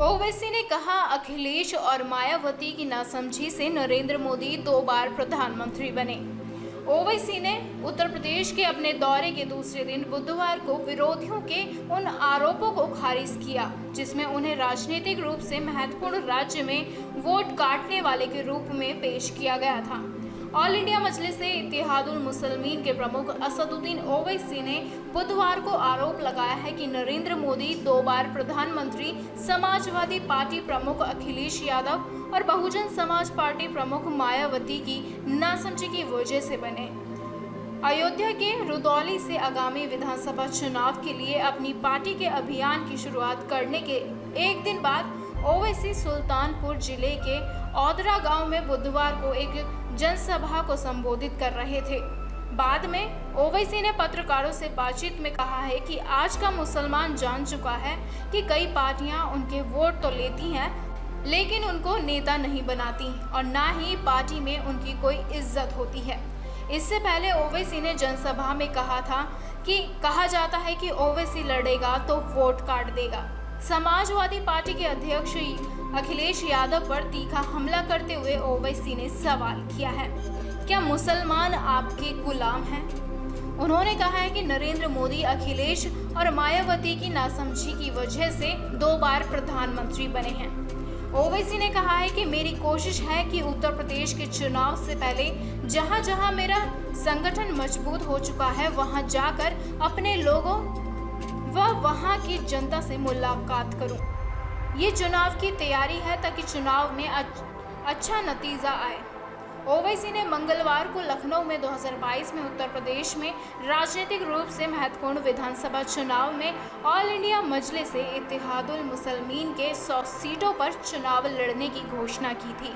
ओवैसी ने कहा, अखिलेश और मायावती की नासमझी से नरेंद्र मोदी 2 बार प्रधानमंत्री बने। ओवैसी ने उत्तर प्रदेश के अपने दौरे के दूसरे दिन बुधवार को विरोधियों के उन आरोपों को खारिज किया जिसमें उन्हें राजनीतिक रूप से महत्वपूर्ण राज्य में वोट काटने वाले के रूप में पेश किया गया था। ऑल इंडिया मजलिस-ए इत्तेहादुल मुसलमीन के प्रमुख असदुद्दीन ओवैसी ने बुधवार को आरोप लगाया है कि नरेंद्र मोदी 2 बार प्रधानमंत्री, समाजवादी पार्टी प्रमुख अखिलेश यादव और बहुजन समाज पार्टी प्रमुख मायावती की नासमझी की वजह से बने। अयोध्या के रुदौली से आगामी विधानसभा चुनाव के लिए अपनी पार्टी के अभियान की शुरुआत करने के एक दिन बाद ओवैसी सुल्तानपुर जिले के औदरा गांव में बुधवार को एक जनसभा को संबोधित कर रहे थे। बाद में ओवैसी ने पत्रकारों से बातचीत में कहा है कि आज का मुसलमान जान चुका है कि कई पार्टियां उनके वोट तो लेती हैं लेकिन उनको नेता नहीं बनाती और ना ही पार्टी में उनकी कोई इज्जत होती है। इससे पहले ओवैसी ने जनसभा में कहा था कि कहा जाता है कि ओवैसी लड़ेगा तो वोट काट देगा। समाजवादी पार्टी के अध्यक्ष अखिलेश यादव पर तीखा हमला करते हुए ओवैसी ने सवाल किया है, क्या मुसलमान आपके गुलाम हैं? उन्होंने कहा है कि नरेंद्र मोदी, अखिलेश और मायावती की नासमझी की वजह से 2 बार प्रधानमंत्री बने हैं। ओवैसी ने कहा है कि मेरी कोशिश है कि उत्तर प्रदेश के चुनाव से पहले जहां जहां मेरा संगठन मजबूत हो चुका है वहां जाकर अपने लोगों व वहां की जनता से मुलाकात करूं। ये चुनाव की तैयारी है ताकि चुनाव में अच्छा नतीजा आए। ओवैसी ने मंगलवार को लखनऊ में 2022 में उत्तर प्रदेश में राजनीतिक रूप से महत्वपूर्ण विधानसभा चुनाव में ऑल इंडिया मजलिस-ए इत्तेहादुल मुसलमीन के 100 सीटों पर चुनाव लड़ने की घोषणा की थी।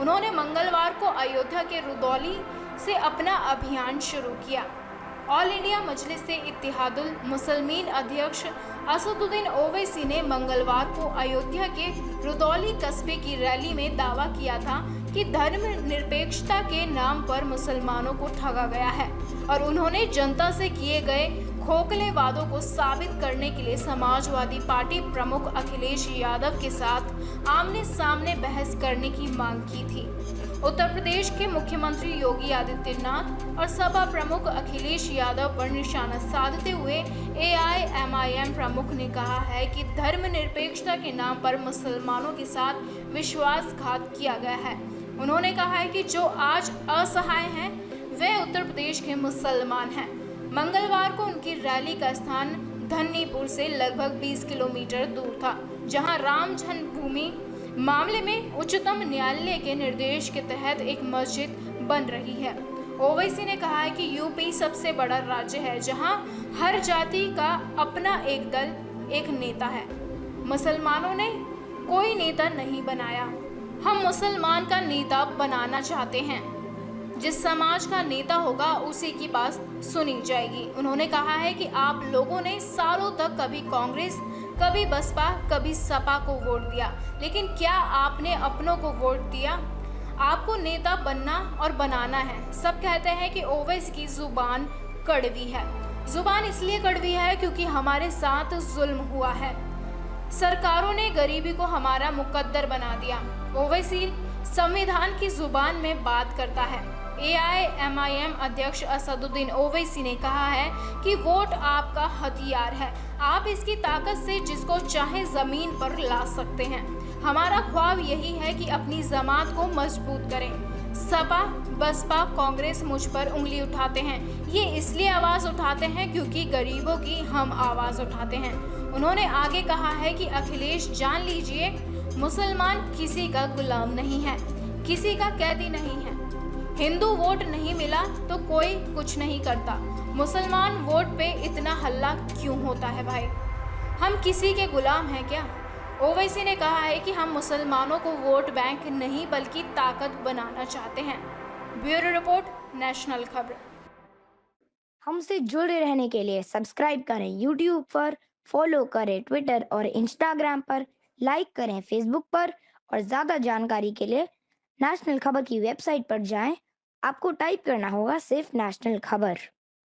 उन्होंने मंगलवार को अयोध्या के रुदौली से अपना अभियान शुरू किया। ऑल इंडिया मजलिस-ए इत्तेहादुल मुसलमीन अध्यक्ष असदुद्दीन ओवैसी ने मंगलवार को अयोध्या के रुदौली कस्बे की रैली में दावा किया था कि धर्मनिरपेक्षता के नाम पर मुसलमानों को ठगा गया है और उन्होंने जनता से किए गए खोखले वादों को साबित करने के लिए समाजवादी पार्टी प्रमुख अखिलेश यादव के साथ आमने सामने बहस करने की मांग की थी। उत्तर प्रदेश के मुख्यमंत्री योगी आदित्यनाथ और सपा प्रमुख अखिलेश यादव पर निशाना साधते हुए एआईएमआईएम प्रमुख ने कहा है कि धर्मनिरपेक्षता के नाम पर मुसलमानों के साथ विश्वासघात किया गया है। उन्होंने कहा है कि जो आज असहाय हैं वे उत्तर प्रदेश के मुसलमान हैं। मंगलवार को उनकी रैली का स्थान धन्नीपुर से लगभग 20 किलोमीटर दूर था, जहां राम जन्मभूमि मामले में उच्चतम न्यायालय के निर्देश के तहत एक मस्जिद बन रही है। ओवैसी ने कहा है कि यूपी सबसे बड़ा राज्य है जहां हर जाति का अपना एक दल, एक नेता है। मुसलमानों ने कोई नेता नहीं बनाया, हम मुसलमान का नेता बनाना चाहते हैं। जिस समाज का नेता होगा उसी की बात सुनी जाएगी। उन्होंने कहा है कि आप लोगों ने सालों तक कभी कांग्रेस, कभी बसपा, कभी सपा को वोट दिया, लेकिन क्या आपने अपनों को वोट दिया? आपको नेता बनना और बनाना है। सब कहते हैं कि ओवैसी की जुबान कड़वी है। जुबान इसलिए कड़वी है क्योंकि हमारे साथ जुल्म हुआ है। सरकारों ने गरीबी को हमारा मुकद्दर बना दिया। ओवैसी संविधान की जुबान में बात करता है। एआईएमआईएम अध्यक्ष असदुद्दीन ओवैसी ने कहा है कि वोट आपका हथियार है, आप इसकी ताकत से जिसको चाहे जमीन पर ला सकते हैं। हमारा ख्वाब यही है कि अपनी जमात को मजबूत करें। सपा, बसपा, कांग्रेस मुझ पर उंगली उठाते हैं, ये इसलिए आवाज उठाते हैं क्योंकि गरीबों की हम आवाज उठाते हैं। उन्होंने आगे कहा है कि अखिलेश, जान लीजिए, मुसलमान किसी का गुलाम नहीं है, किसी का कैदी नहीं है। हिंदू वोट नहीं मिला तो कोई कुछ नहीं करता। मुसलमान वोट पे इतना हल्ला क्यों होता है भाई? हम किसी के गुलाम हैं क्या? ओवैसी ने कहा है कि हम मुसलमानों को वोट बैंक नहीं बल्कि ताकत बनाना चाहते हैं। ब्यूरो रिपोर्ट, नेशनल खबर। हमसे जुड़े रहने के लिए सब्सक्राइब करें यूट्यूब पर, फॉलो करें ट्विटर और इंस्टाग्राम पर, लाइक करें फेसबुक पर और ज़्यादा जानकारी के लिए नेशनल खबर की वेबसाइट पर जाएं। आपको टाइप करना होगा सिर्फ नेशनल खबर।